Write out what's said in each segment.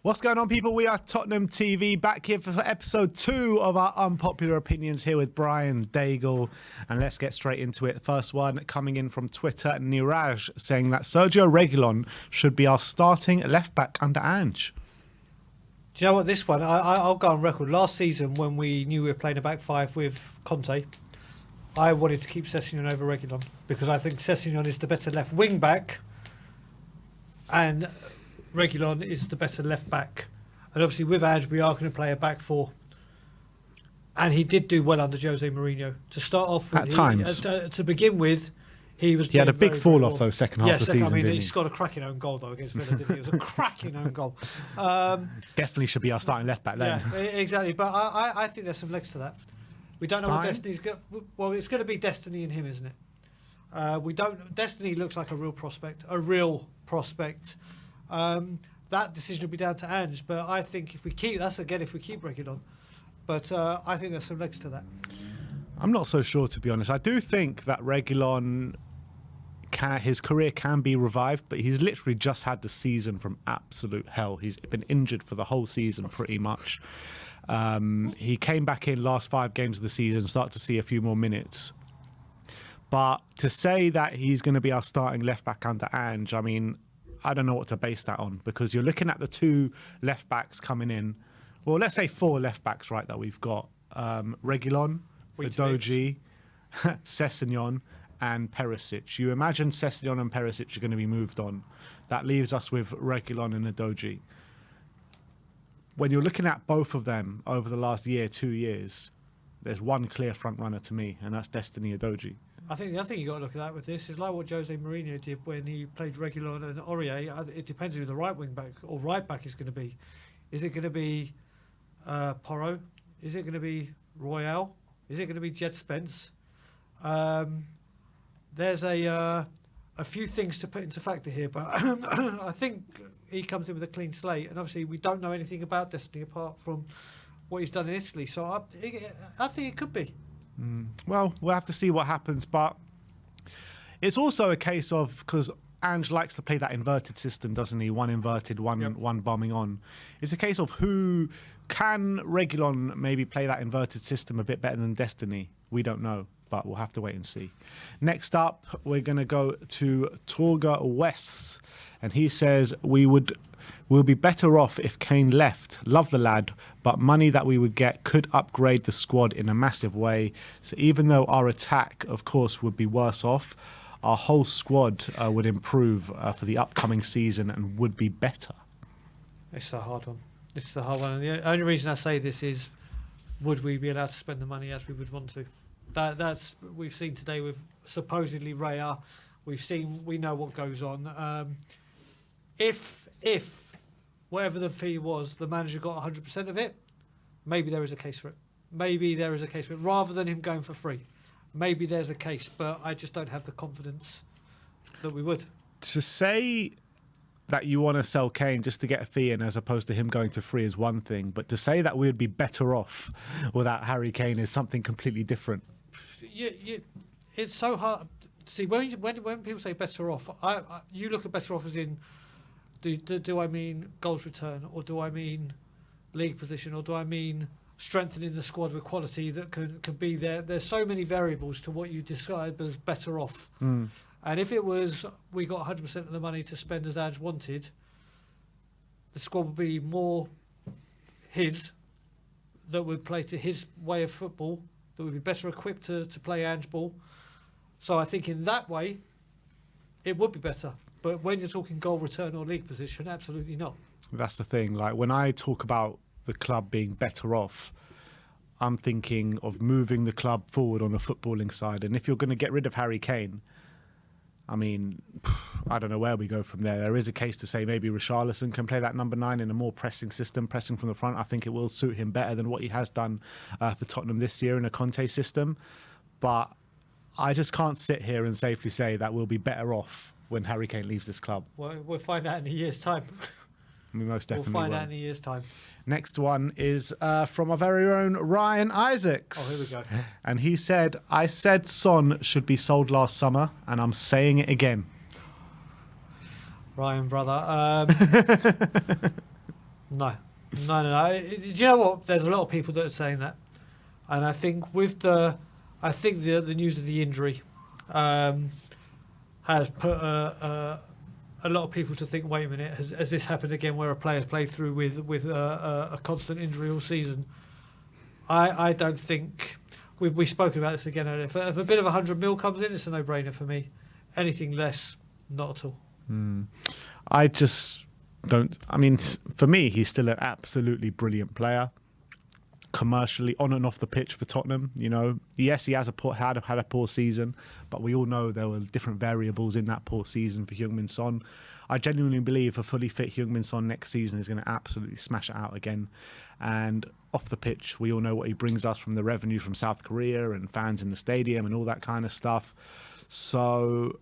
What's going on, people? We are Tottenham TV, back here for episode 2 of our Unpopular Opinions here with Brian Daigle. And let's get straight into it. First one coming in from Twitter, Niraj, saying that Sergio Reguilon should be our starting left-back under Ange. Do you know what, this one, I'll go on record. Last season, when we knew we were playing a back five with Conte, I wanted to keep Sessegnon over Reguilon because I think Sessegnon is the better left wing back and Reguilon is the better left back. And obviously with Ange, we are going to play a back four. And he did do well under Jose Mourinho. To start off with, At times. To begin with, he had a big fall off, though, second half of the season, didn't he? He's got a cracking own goal, though, against Villa, didn't he? It was a cracking own goal. Definitely should be our starting left-back then. Yeah, exactly. But I think there's some legs to that. We don't know what Destiny's got. Well, it's going to be Destiny in him, isn't it? We don't. Destiny looks like a real prospect. That decision will be down to Ange. But I think if we keep Reguilon. But I think there's some legs to that. I'm not so sure, to be honest. I do think that Reguilon, his career can be revived, but he's literally just had the season from absolute hell. He's been injured for the whole season, pretty much. He came back in last 5 games of the season, started to see a few more minutes. But to say that he's going to be our starting left-back under Ange, I mean, I don't know what to base that on, because you're looking at the 2 left-backs coming in. Well, let's say 4 left-backs, right, that we've got. Reguilon, Udogie, Sessegnon and Perisic. You imagine Sessegnon and Perisic are going to be moved on. That leaves us with Reguilon and Udogie. When you're looking at both of them over the last 2 years, there's one clear front runner to me, and that's Destiny Udogie. I think the other thing you got to look at that with this is like what Jose Mourinho did when he played Reguilon and Aurier. It depends who the right wing back or right back is going to be. Is it going to be Porro? Is it going to be Royale? Is it going to be Jed Spence? There's a few things to put into factor here, but I think he comes in with a clean slate, and obviously we don't know anything about Destiny apart from what he's done in Italy. So I think it could be. Well, we'll have to see what happens, but it's also a case of, because Ange likes to play that inverted system, doesn't he? One inverted, one bombing on. It's a case of who can Reguilon maybe play that inverted system a bit better than Destiny. We don't know, but we'll have to wait and see. Next up, we're going to go to Toby West, and he says we'll be better off if Kane left. Love the lad, but money that we would get could upgrade the squad in a massive way. So even though our attack, of course, would be worse off, our whole squad would improve for the upcoming season and would be better. It's a hard one. This is a hard one. And the only reason I say this is, would we be allowed to spend the money as we would want to? That's we've seen today with supposedly Raya. We know what goes on. If whatever the fee was, the manager got 100% of it, maybe there is a case for it. Rather than him going for free. Maybe there's a case, but I just don't have the confidence that we would. To say that you want to sell Kane just to get a fee in as opposed to him going to free is one thing, but to say that we would be better off without Harry Kane is something completely different. It's so hard. See, when people say better off, you look at better off as in, do I mean goals return, or do I mean league position, or do I mean strengthening the squad with quality that can be there? There's so many variables to what you describe as better off. And if it was we got 100% of the money to spend as Ange wanted, the squad would be more his, that would play to his way of football, that would be better equipped to play Ange ball. So I think in that way, it would be better. But when you're talking goal return or league position, absolutely not. That's the thing. Like, when I talk about the club being better off, I'm thinking of moving the club forward on a footballing side. And if you're going to get rid of Harry Kane, I mean, I don't know where we go from there. There is a case to say maybe Richarlison can play that number 9 in a more pressing system, pressing from the front. I think it will suit him better than what he has done for Tottenham this year in a Conte system. But I just can't sit here and safely say that we'll be better off when Harry Kane leaves this club. Well, we'll find out in a year's time. We most definitely We'll find will. out in a year's time. Next one is from our very own Ryan Isaacs. Oh, here we go. And he said, I said Son should be sold last summer, and I'm saying it again. Ryan, brother. No. Do you know what? There's a lot of people that are saying that, and I think the news of the injury has put a lot of people to think. Wait a minute, has this happened again? Where a player's played through with a constant injury all season? I don't think we've spoken about this again earlier. If a bid of 100 mil comes in, it's a no-brainer for me. Anything less, not at all. I just don't. I mean, for me, he's still an absolutely brilliant player. Commercially, on and off the pitch for Tottenham, you know, yes, he has had a poor season, but we all know there were different variables in that poor season for Heung-min Son. I genuinely believe a fully fit Heung-min Son next season is going to absolutely smash it out again. And off the pitch, we all know what he brings us from the revenue from South Korea and fans in the stadium and all that kind of stuff. So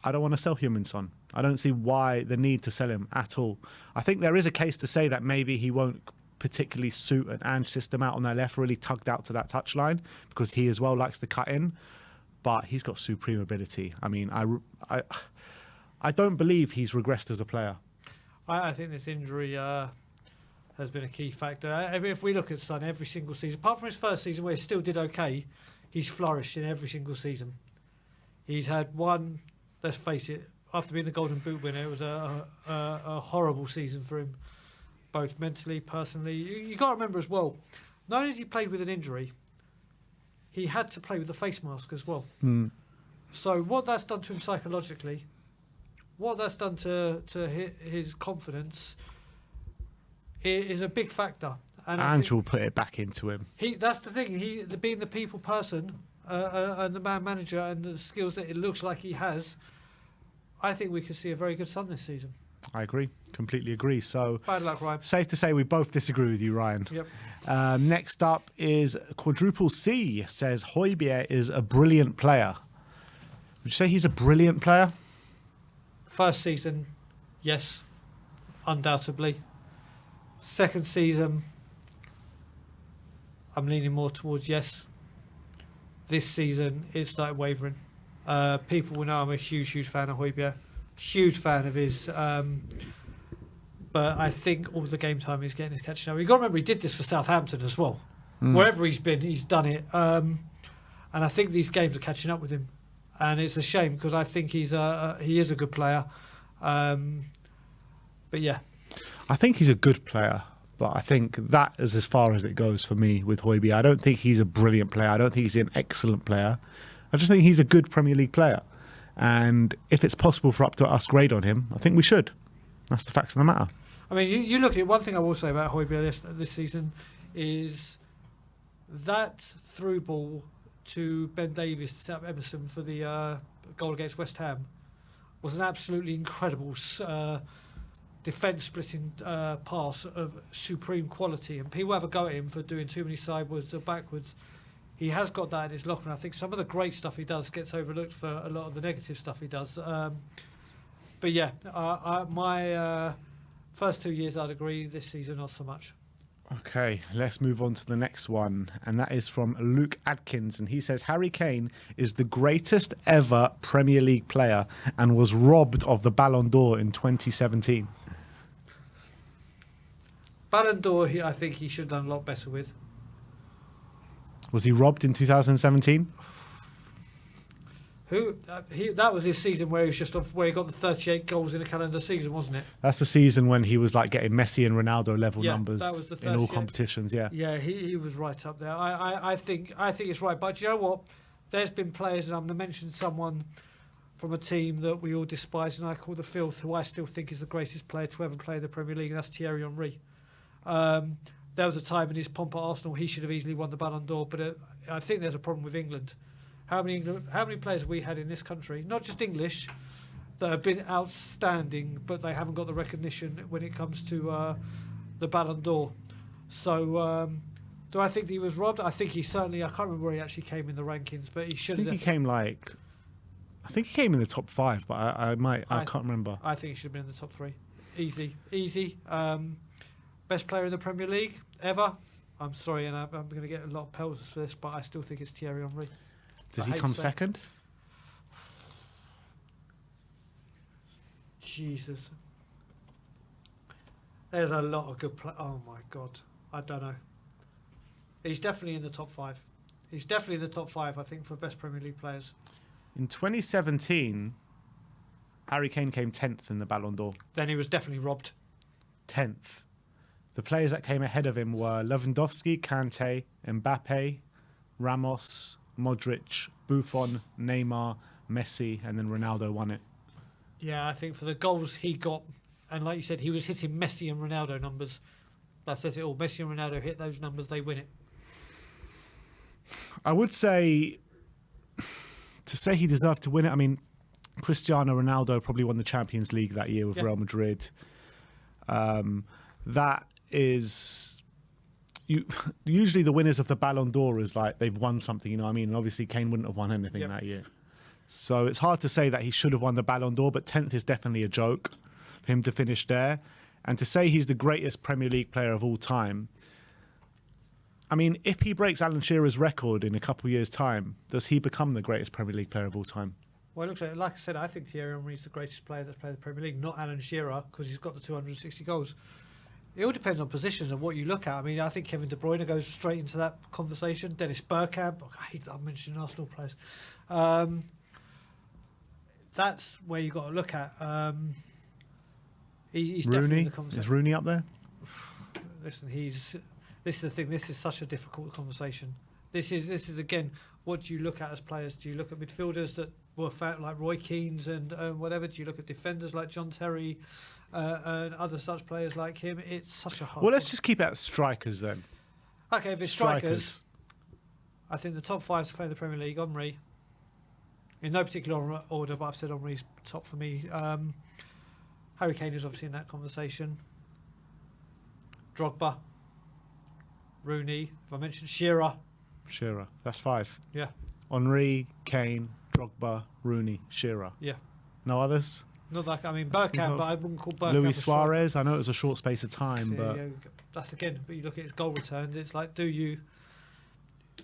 I don't want to sell Heung-min Son. I don't see why the need to sell him at all. I think there is a case to say that maybe he won't particularly suit an Ange system out on their left, really tugged out to that touchline, because he as well likes to cut in. But he's got supreme ability. I mean, I don't believe he's regressed as a player. I think this injury has been a key factor. I mean, if we look at Son every single season, apart from his first season where he still did okay, he's flourished in every single season. He's had one, let's face it, after being the Golden Boot winner, it was a horrible season for him, both mentally, personally. You got to remember as well, not only has he played with an injury, he had to play with a face mask as well. So what that's done to him psychologically, what that's done to his confidence, is a big factor. And Ange will put it back into him. That's the thing. Being the people person and the man manager and the skills that it looks like he has, I think we could see a very good Son this season. I agree. Completely agree. So bad luck, Ryan. Safe to say we both disagree with you, Ryan. Yep. Next up is Quadruple C, says Højbjerg is a brilliant player. Would you say he's a brilliant player? First season, yes, undoubtedly. Second season, I'm leaning more towards yes. This season, it started wavering. People will know I'm a huge fan of Højbjerg. Huge fan of his. But I think all the game time he's getting is catching up. You've got to remember he did this for Southampton as well. Wherever he's been, he's done it. And I think these games are catching up with him. And it's a shame because I think he is a good player. But yeah. I think he's a good player, but I think that is as far as it goes for me with Højbjerg. I don't think he's a brilliant player. I don't think he's an excellent player. I just think he's a good Premier League player. And if it's possible for us to grade on him, I think we should. That's the facts of the matter. I mean, you look at one thing I will say about Højbjerg this season is that through ball to Ben Davies to set up Emerson for the goal against West Ham was an absolutely incredible defence-splitting pass of supreme quality. And people have a go at him for doing too many sideways or backwards. He has got that in his locker, and I think some of the great stuff he does gets overlooked for a lot of the negative stuff he does. But yeah, my first 2 years I'd agree. This season, not so much. Okay, let's move on to the next one, and that is from Luke Atkins, and he says Harry Kane is the greatest ever Premier League player and was robbed of the Ballon d'Or in 2017. Ballon d'Or, I think he should have done a lot better with. Was he robbed in 2017? That was his season where he was just off, where he got the 38 goals in a calendar season, wasn't it? That's the season when he was like getting Messi and Ronaldo level numbers that was the in all competitions. Yeah, he was right up there. I think it's right. But you know what? There's been players, and I'm going to mention someone from a team that we all despise, and I call the filth, who I still think is the greatest player to ever play in the Premier League, and that's Thierry Henry. There was a time in his pomp at Arsenal he should have easily won the Ballon d'Or, but I think there's a problem with England. How many players have we had in this country, not just English, that have been outstanding, but they haven't got the recognition when it comes to the Ballon d'Or? So, do I think he was robbed? I think he certainly. I can't remember where he actually came in the rankings, but he should have. I think he came in the top 5, but I can't remember. I think he should have been in the top 3. Easy. Best player in the Premier League ever. I'm sorry, and I'm going to get a lot of pelts for this, but I still think it's Thierry Henry. Does he come second? Jesus. There's a lot of good play. Oh my God, I don't know. He's definitely in the top 5. He's definitely in the top 5, I think, for best Premier League players. In 2017, Harry Kane came 10th in the Ballon d'Or. Then he was definitely robbed. 10th. The players that came ahead of him were Lewandowski, Kante, Mbappe, Ramos, Modric, Buffon, Neymar, Messi, and then Ronaldo won it. Yeah, I think for the goals he got, and like you said, he was hitting Messi and Ronaldo numbers. That says it all. Messi and Ronaldo hit those numbers, they win it. I would say, to say he deserved to win it, I mean, Cristiano Ronaldo probably won the Champions League that year with Real Madrid. That is... usually the winners of the Ballon d'Or is like they've won something, you know what I mean? And obviously Kane wouldn't have won anything that year. So it's hard to say that he should have won the Ballon d'Or, but 10th is definitely a joke for him to finish there. And to say he's the greatest Premier League player of all time, I mean, if he breaks Alan Shearer's record in a couple of years' time, does he become the greatest Premier League player of all time? Well, it looks like I said, I think Thierry Henry is the greatest player that's played the Premier League, not Alan Shearer, because he's got the 260 goals. It all depends on positions and what you look at. I mean, I think Kevin De Bruyne goes straight into that conversation. Dennis Bergkamp, I hate that I'm mentioning Arsenal players. That's where you got to look at. He's definitely in the conversation. Is Rooney up there? Listen, this is the thing. This is such a difficult conversation. This is again, what do you look at as players? Do you look at midfielders that were like Roy Keane and whatever? Do you look at defenders like John Terry and other such players like him? It's such a hard. Well, let's just keep it at strikers then. Okay, if it's strikers, I think the top 5 to play in the Premier League: Henry. In no particular order, but I've said Henry's top for me. Harry Kane is obviously in that conversation. Drogba, Rooney. If I mentioned Shearer, that's 5. Yeah. Henry, Kane, Drogba, Rooney, Shearer. Yeah. No others? Not like, I mean, Bergkamp, but I wouldn't call Bergkamp Luis Suarez. I know it was a short space of time, but that's again. But you look at his goal returns. It's like,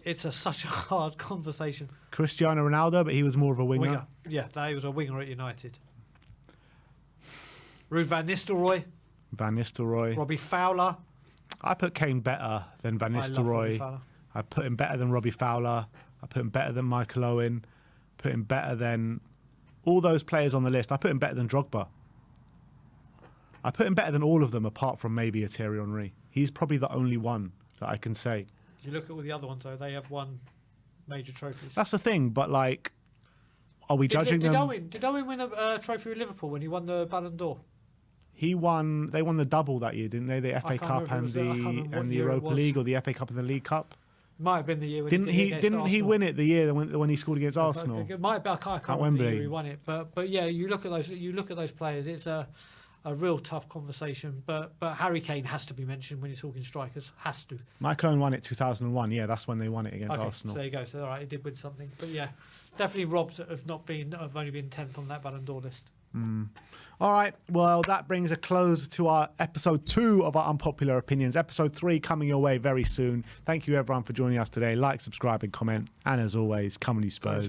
It's such a hard conversation. Cristiano Ronaldo, but he was more of a winger. Yeah, he was a winger at United. Ruud van Nistelrooy. Robbie Fowler. I put Kane better than Van Nistelrooy. I put him better than Robbie Fowler. I put him better than Michael Owen. Put him better than all those players on the list. I put him better than Drogba. I put him better than all of them apart from maybe a Thierry Henry. He's probably the only one that I can say. You look at all the other ones, though, they have won major trophies. That's the thing, but like, are we judging them? Did Owen win a trophy with Liverpool when he won the Ballon d'Or? They won the double that year, didn't they? The FA Cup and the Europa League, or the FA Cup and the League Cup. Might have been the year when didn't he win it the year when he scored against Arsenal? It might be. I can't remember the year he won it, but yeah, you look at those players. It's a real tough conversation. But Harry Kane has to be mentioned when you're talking strikers. Has to. Michael Owen won it 2001. Yeah, that's when they won it against Arsenal. So there you go. So all right, he did win something. But yeah, definitely robbed of only being 10th on that Ballon d'Or list. All right, well, that brings a close to our episode 2 of our Unpopular Opinions. Episode 3 coming your way very soon. Thank you, everyone, for joining us today. Like, subscribe, and comment. And as always, come on, you Spurs.